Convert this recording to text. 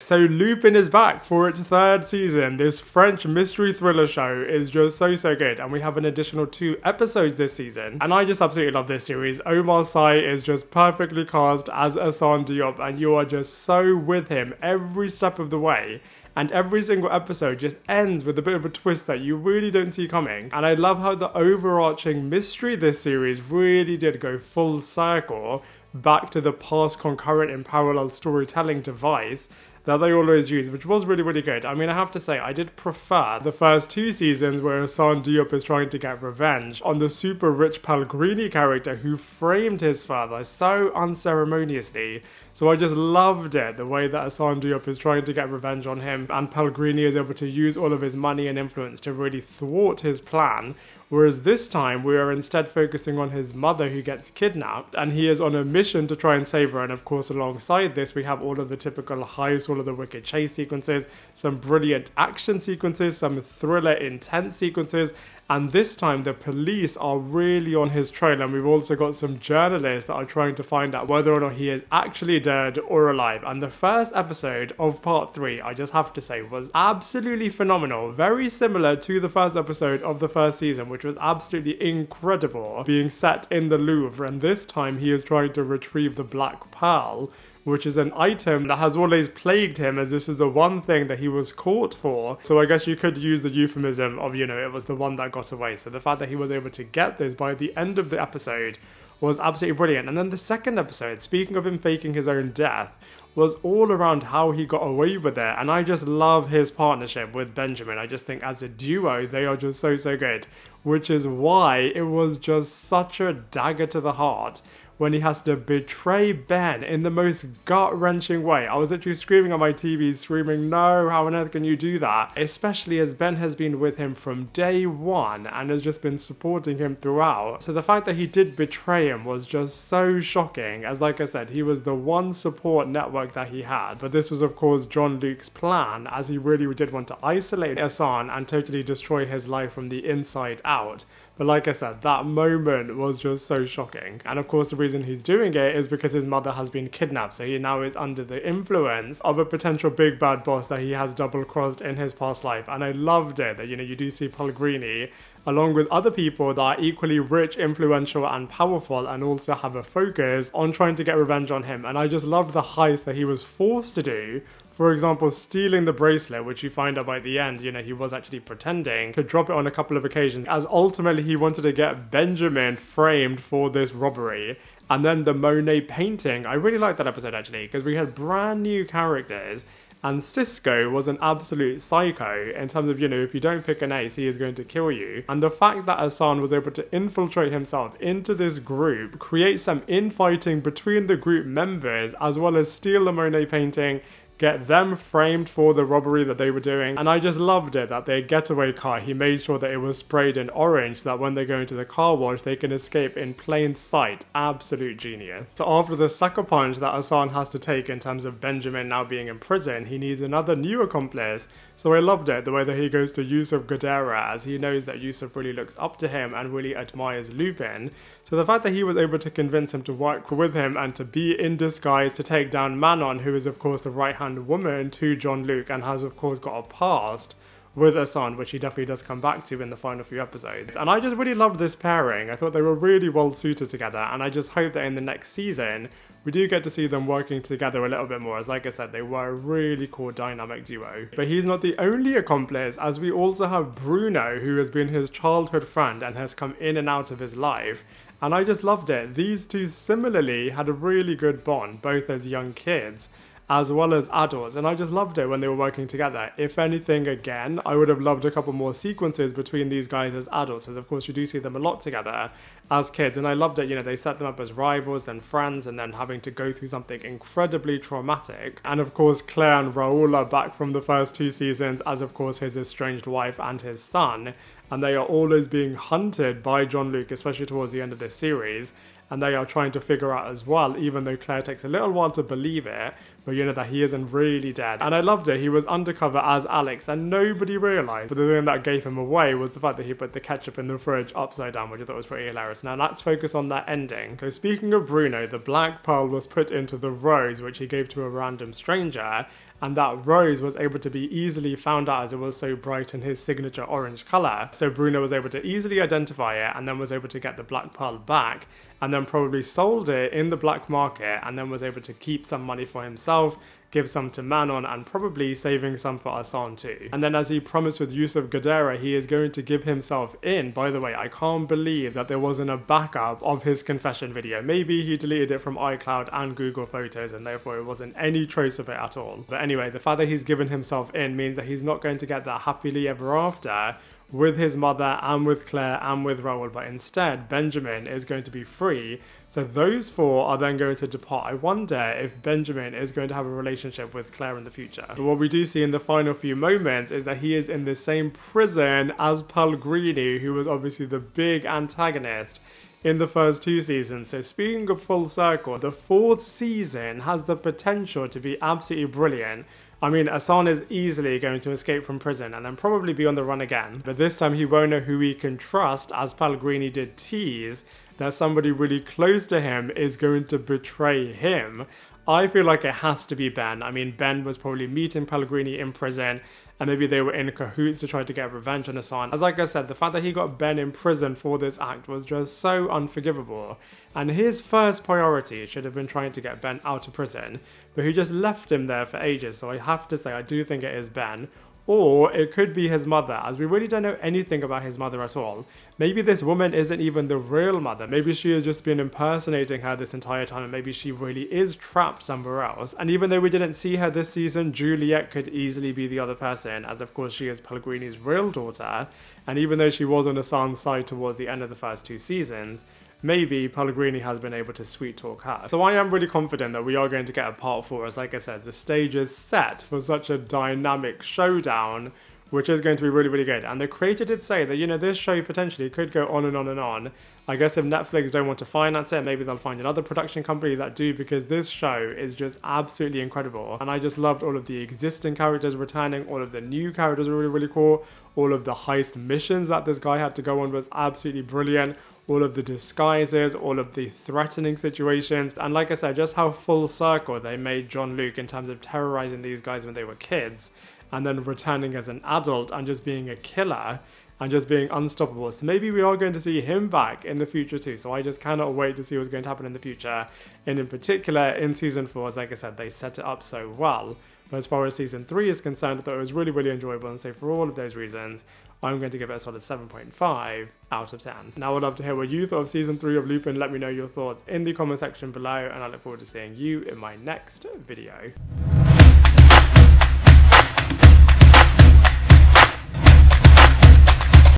So Lupin is back for its third season. This French mystery thriller show is just so good, and we have an additional 2 episodes this season. And I just absolutely love this series. Omar Sy is just perfectly cast as Assane Diop, and you are just so with him every step of the way. And every single episode just ends with a bit of a twist that you really don't see coming. And I love how the overarching mystery this series really did go full circle back to the past concurrent and parallel storytelling device that they always use, which was really good. I mean, I have to say, I did prefer the first 2 seasons where Arsene Diop is trying to get revenge on the super rich Pellegrini character who framed his father so unceremoniously. So I just loved it, the way that Arsene Diop is trying to get revenge on him, and Pellegrini is able to use all of his money and influence to really thwart his plan. Whereas this time, we are instead focusing on his mother who gets kidnapped, and he is on a mission to try and save her. And of course, alongside this, we have all of the typical heists, all of the wicked chase sequences, some brilliant action sequences, some thriller intense sequences. And this time, the police are really on his trail, and we've also got some journalists that are trying to find out whether or not he is actually dead or alive. And the first episode of Part 3, I just have to say, was absolutely phenomenal. Very similar to the first episode of the first season, which was absolutely incredible, being set in the Louvre. And this time, he is trying to retrieve the Black Pearl, which is an item that has always plagued him, as this is the one thing that he was caught for. So I guess you could use the euphemism of, you know, it was the one that got away. So the fact that he was able to get this by the end of the episode was absolutely brilliant. And then the second episode, speaking of him faking his own death, was all around how he got away with it. And I just love his partnership with Benjamin. I just think as a duo, they are just so good. Which is why it was just such a dagger to the heart when he has to betray Ben in the most gut-wrenching way. I was literally screaming on my TV, screaming, no, how on earth can you do that? Especially as Ben has been with him from day one and has just been supporting him throughout. So the fact that he did betray him was just so shocking, as like I said, he was the one support network that he had. But this was of course Jean-Luc's plan, as he really did want to isolate Assane and totally destroy his life from the inside out. But like I said, that moment was just so shocking. And of course the reason he's doing it is because his mother has been kidnapped, so he now is under the influence of a potential big bad boss that he has double-crossed in his past life. And I loved it that, you know, you do see Pellegrini along with other people that are equally rich, influential and powerful, and also have a focus on trying to get revenge on him. And I just loved the heist that he was forced to do. For example, stealing the bracelet, which you find out by the end, you know, he was actually pretending to drop it on a couple of occasions, as ultimately he wanted to get Benjamin framed for this robbery. And then the Monet painting, I really liked that episode actually, because we had brand new characters, and Cisco was an absolute psycho in terms of, you know, if you don't pick an ace, he is going to kill you. And the fact that Assane was able to infiltrate himself into this group, create some infighting between the group members, as well as steal the Monet painting, get them framed for the robbery that they were doing. And I just loved it that their getaway car, he made sure that it was sprayed in orange so that when they go into the car wash, they can escape in plain sight. Absolute genius. So after the sucker punch that Assane has to take in terms of Benjamin now being in prison, he needs another new accomplice. So I loved it, the way that he goes to Yusuf Gadara, as he knows that Yusuf really looks up to him and really admires Lupin. So the fact that he was able to convince him to work with him and to be in disguise to take down Manon, who is of course the right-hand woman to Jean-Luc and has of course got a past with Assane, which he definitely does come back to in the final few episodes. And I just really loved this pairing. I thought they were really well suited together, and I just hope that in the next season we do get to see them working together a little bit more, as like I said, they were a really cool dynamic duo. But he's not the only accomplice, as we also have Bruno, who has been his childhood friend and has come in and out of his life. And I just loved it. These two similarly had a really good bond, both as young kids as well as adults, and I just loved it when they were working together. If anything, again, I would have loved a couple more sequences between these guys as adults, because of course you do see them a lot together as kids, and I loved it, you know, they set them up as rivals, then friends, and then having to go through something incredibly traumatic. And of course Claire and Raoul are back from the first 2 seasons as of course his estranged wife and his son, and they are always being hunted by Jean-Luc, especially towards the end of this series. And they are trying to figure out as well, even though Claire takes a little while to believe it, but you know that he isn't really dead. And I loved it. He was undercover as Alex and nobody realized. But the thing that gave him away was the fact that he put the ketchup in the fridge upside down, which I thought was pretty hilarious. Now let's focus on that ending. So speaking of Bruno, the black pearl was put into the rose, which he gave to a random stranger, and that rose was able to be easily found out as it was so bright in his signature orange color. So Bruno was able to easily identify it and then was able to get the black pearl back, and then probably sold it in the black market, and then was able to keep some money for himself, give some to Manon, and probably saving some for Assane too. And then as he promised with use of Gadara, he is going to give himself in. By the way, I can't believe that there wasn't a backup of his confession video. Maybe he deleted it from iCloud and Google Photos and therefore it wasn't any trace of it at all. But anyway, the fact that he's given himself in means that he's not going to get that happily ever after with his mother and with Claire and with Raoul, but instead Benjamin is going to be free. So those four are then going to depart. I wonder if Benjamin is going to have a relationship with Claire in the future. But what we do see in the final few moments is that he is in the same prison as Pellegrini, who was obviously the big antagonist in the first 2 seasons. So speaking of full circle, the 4th season has the potential to be absolutely brilliant. I mean, Assane is easily going to escape from prison and then probably be on the run again. But this time he won't know who he can trust, as Pellegrini did tease that somebody really close to him is going to betray him. I feel like it has to be Ben. I mean, Ben was probably meeting Pellegrini in prison, and maybe they were in cahoots to try to get revenge on Assane. As like I said, the fact that he got Ben in prison for this act was just so unforgivable. And his first priority should have been trying to get Ben out of prison, but he just left him there for ages. So I have to say, I do think it is Ben. Or it could be his mother, as we really don't know anything about his mother at all. Maybe this woman isn't even the real mother. Maybe she has just been impersonating her this entire time, and maybe she really is trapped somewhere else. And even though we didn't see her this season, Juliet could easily be the other person, as of course she is Pellegrini's real daughter. And even though she was on Assane's side towards the end of the first 2 seasons, maybe Pellegrini has been able to sweet talk her. So I am really confident that we are going to get a part 4, as like I said, the stage is set for such a dynamic showdown, which is going to be really, really good. And the creator did say that, you know, this show potentially could go on and on and on. I guess if Netflix don't want to finance it, maybe they'll find another production company that do, because this show is just absolutely incredible. And I just loved all of the existing characters returning, all of the new characters were really, really cool. All of the heist missions that this guy had to go on was absolutely brilliant. All of the disguises, all of the threatening situations, and like I said, just how full circle they made Jean-Luc in terms of terrorizing these guys when they were kids, and then returning as an adult and just being a killer and just being unstoppable. So maybe we are going to see him back in the future too. So I just cannot wait to see what's going to happen in the future. And in particular, in season 4, as like I said, they set it up so well. But as far as season 3 is concerned, I thought it was really, really enjoyable. And so for all of those reasons, I'm going to give it a solid 7.5 out of 10. Now I'd love to hear what you thought of season 3 of Lupin. Let me know your thoughts in the comment section below, and I look forward to seeing you in my next video.